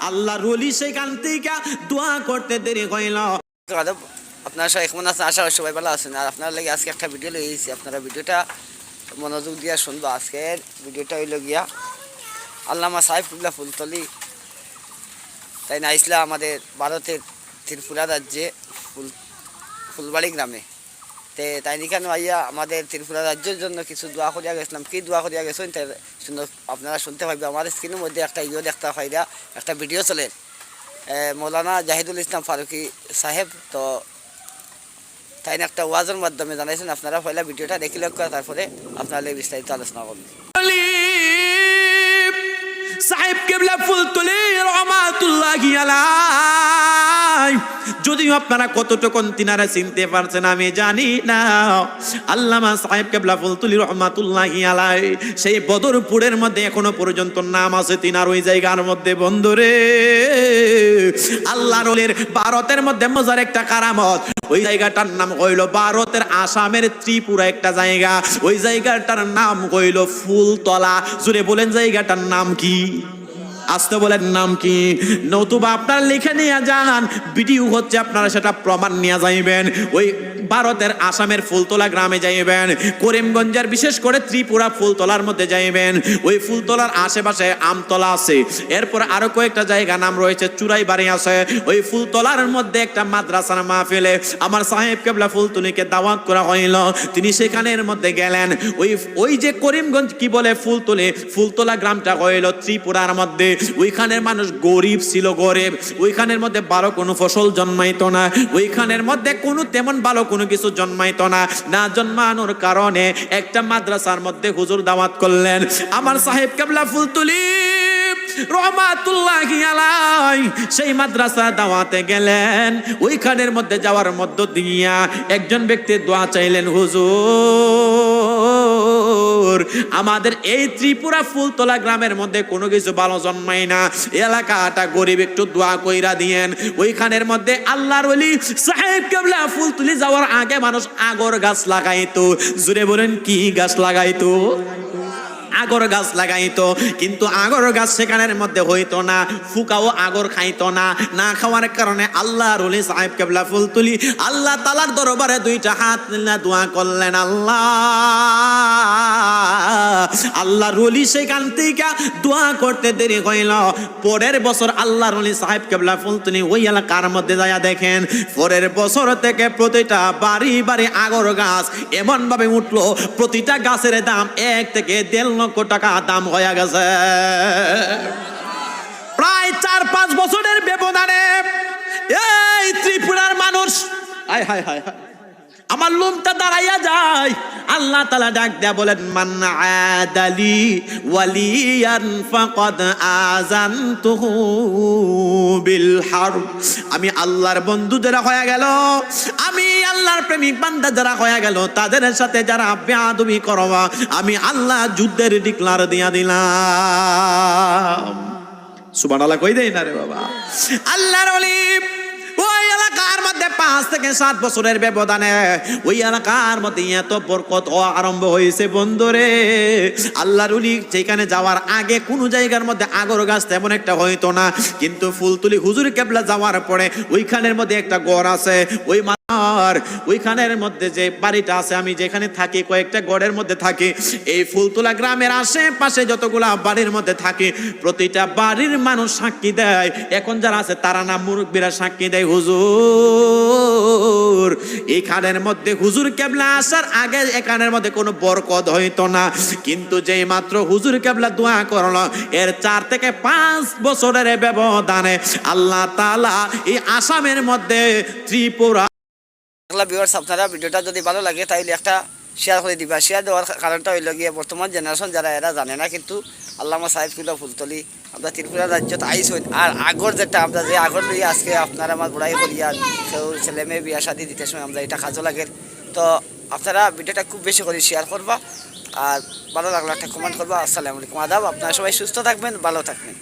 আল্লাহর ওলি সেখান থেকে দোয়া করতে দেরি হইল। আপনারা সবাই কেমন আছেন? আশা করি সবাই ভালো আছেন। আর আপনারা লাগে আজকে একটা ভিডিও লইছি, আপনারা ভিডিওটা মনোযোগ দিয়া শুনবো। আজকের ভিডিওটা হইল গিয়া আল্লামা সাহেব কিবলা ফুলতলি তাই না ইসলাম আমাদের ভারতের ত্রিপুরা রাজ্যে ফুলবাড়ি গ্রামে তাই কেন আইয়া আমাদের ত্রিপুরা রাজ্যের জন্য কিছু দোয়া করিয়া গেছিলাম। কি দোয়া করিয়া গেছেন তাই সুন্দর আপনারা শুনতে পাইবে। আমাদের স্ক্রিনের মধ্যে একটা দেখতে পাইরা একটা ভিডিও চলে মৌলানা জাহিদুল ইসলাম ফারুকি সাহেব। তো তাই না একটা ওয়াজের মাধ্যমে জানাইছেন। আপনারা পয়লা ভিডিওটা দেখিলে তারপরে আপনারা বিস্তারিত আলোচনা করবেন। সাহেব কিবলা ফুলতলি রহমাতুল্লাহি আলাইহি, যদিও আপনারা কতটুকু তিনারা চিনতে পারছেন আমি জানি না। আল্লামা সাহেব কিবলা ফুলতলি রহমাতুল্লাহি আলাইহি সেই বদরপুরের মধ্যে এখনো পর্যন্ত নাম আছে তিনার ওই জায়গার মধ্যে। বন্ধুরে, আল্লাহর ওলির ভারতের মধ্যে মজার একটা কারামত। ওই জায়গাটার নাম হইল ভারতের আসামের ত্রিপুরা একটা জায়গা। ওই জায়গাটার নাম হইল ফুলতলা। জুড়ে বলেন জায়গাটার নাম কি? আসতে বলেন নাম কি? নতুবা আপনারা লিখে নিয়ে যান, ভিডিও হচ্ছে, আপনারা সেটা প্রমাণ নিয়ে যাইবেন। ওই ভারতের আসামের ফুলতলা গ্রামে যাইবেন, করিমগঞ্জের বিশেষ করে ত্রিপুরা ফুলতলার মধ্যে যাইবেন। ওই ফুলতলার আশেপাশে আমতলা আছে, এরপর আরো কয়েকটা জায়গা নাম রয়েছে, চুরাই বাড়ি আছে। ওই ফুলতলার মধ্যে একটা মাদ্রাসার মাহফিলে আমার সাহেব কিবলা ফুলতলিকে দাওয়াত করা হইল। তিনি সেখানের মধ্যে গেলেন। ওই যে করিমগঞ্জ কি বলে ফুলতলা গ্রামটা হইল ত্রিপুরার মধ্যে। ওইখানের মানুষ গরিব ছিল, গরিব। ওইখানের মধ্যে ভালো কোনো ফসল জন্মাইতো না, ওইখানের মধ্যে কোনো তেমন ভালো কোনো কিছু জন্মাইতো না। না জন্মানোর কারণে একটা মাদ্রাসার মধ্যে হুজুর দাওয়াত করলেন। আমার সাহেব কিবলা ফুলতলি রহমাতুল্লাহি আলাইহি সেই মাদ্রাসা দাওয়াতে গেলেন। ওইখানের মধ্যে যাওয়ার মধ্য দিয়া একজন ব্যক্তি দোয়া চাইলেন, হুজুর আমাদের এই ত্রিপুরা ফুলতলা গ্রামের মধ্যে কোনো কিছু ভালো জন্মায় না, এলাকাটা গরিব, একটু দোয়া কইরা দিয়েন। ওইখানের মধ্যে আল্লাহর ওলি সাহেব কিবলা ফুলতলি যাওয়ার আগে মানুষ আগর গাছ লাগাইতো। জুড়ে বলেন কি গাছ লাগাইতো? আগর গাছ লাগাইতো। কিন্তু আগর গাছ সেখানের মধ্যে হইতো না, ফুকাও আগর খাইতো না। না খাওয়ার কারণে আল্লাহর ওলি সাহেব কিবলা ফুলতলি আল্লাহ তাআলার দরবারে দুইটা হাত নিয়ে দোয়া করলেন। আল্লাহর ওলি সেখান থেকে দোয়া করতে দেরি হইল। পরের বছর আল্লাহর ওলি সাহেব কিবলা ফুলতলি ওই এলাকার মধ্যে যায়া দেখেন, পরের বছর থেকে প্রতিটা বাড়ি বাড়ি আগর গাছ এমন ভাবে উঠলো, প্রতিটা গাছের দাম 1 থেকে 1.5 লক্ষ টাকা দাম হয়ে গেছে। প্রায় 4-5 বছরের ব্যবধানে এই ত্রিপুরার মানুষ, হায় হায় হায় হায়, আমার লোমটা দাঁড়াইয়া যায়। আল্লাহ তাআলা ডাক দেয়া বলেন, মান আদালি ওয়ালিয়ান ফাকাদ আযানতুহু বিল হারব। আমি আল্লাহর বন্ধু যারা হয়ে গেল, আমি আল্লাহর প্রেমিক বান্দা যারা হয়ে গেল, তাদের সাথে যারা বেয়াদবি করবা, আমি আল্লাহ যুদ্ধের ডিক্লার দিয়া দিলাম। সুবহানাল্লাহ কই দেই না রে বাবা। আল্লাহর ওলি ওই এলাকার মধ্যে 5 থেকে 7 বছরের ব্যবধানে ওই এলাকার মধ্যে এত বরকত আরম্ভ হয়েছে। বন্ধুরে, আল্লাহর ওলি যেখানে যাওয়ার আগে কোনো জায়গার মধ্যে আগর গাছ তেমন একটা হইতো না, কিন্তু ফুলতলি হুজুর কিবলা যাওয়ার পরে ওইখানের মধ্যে একটা গড় আছে। ওইখানের মধ্যে যে বাড়িটা আছে, আমি যেখানে থাকি কয়েকটা গড়ের মধ্যে থাকি। এই ফুলতলা গ্রামের আশেপাশে যতগুলা বাড়ির মধ্যে থাকি, প্রতিটা বাড়ির মানুষ সাক্ষী দেয়। এখন যারা আছে তারা না মুরব্বীরা সাক্ষী দেয়, হুজুর এখানের মধ্যে হুজুর কিবলা আসার আগে এখানের মধ্যে কোনো বরকত হইতো না, কিন্তু যেই মাত্র হুজুর কিবলা দোয়া করলো, এর 4 থেকে 5 বছরের ব্যবধানে আল্লাহ তাআলা এই আসামের মধ্যে ত্রিপুরা। আপনারা ভিডিওটা যদি ভালো লাগে তাহলে একটা শেয়ার করে দিবা। শেয়ার দেওয়ার কারণটা হইল গিয়ে বর্তমান জেনারেশন যারা এরা জানে না, কিন্তু আল্লামা সাহেব কিবলা ফুলতলি আমরা ত্রিপুরা রাজ্যত আইসই। আর আগর যেটা আমরা যে আগর লইয়া আজকে আপনারা আমার বড়াই করিয়া কেউ ছেলে মেয়ে বিয়া শাদি দিতে সময় আমরা এটা কাজও লাগে। তো আপনারা ভিডিওটা খুব বেশি করে শেয়ার করবা, আর ভালো লাগলে একটা কমেন্ট করবা। আসসালামু আলাইকুম, আদাব। আপনারা সবাই সুস্থ থাকবেন, ভালো থাকবেন।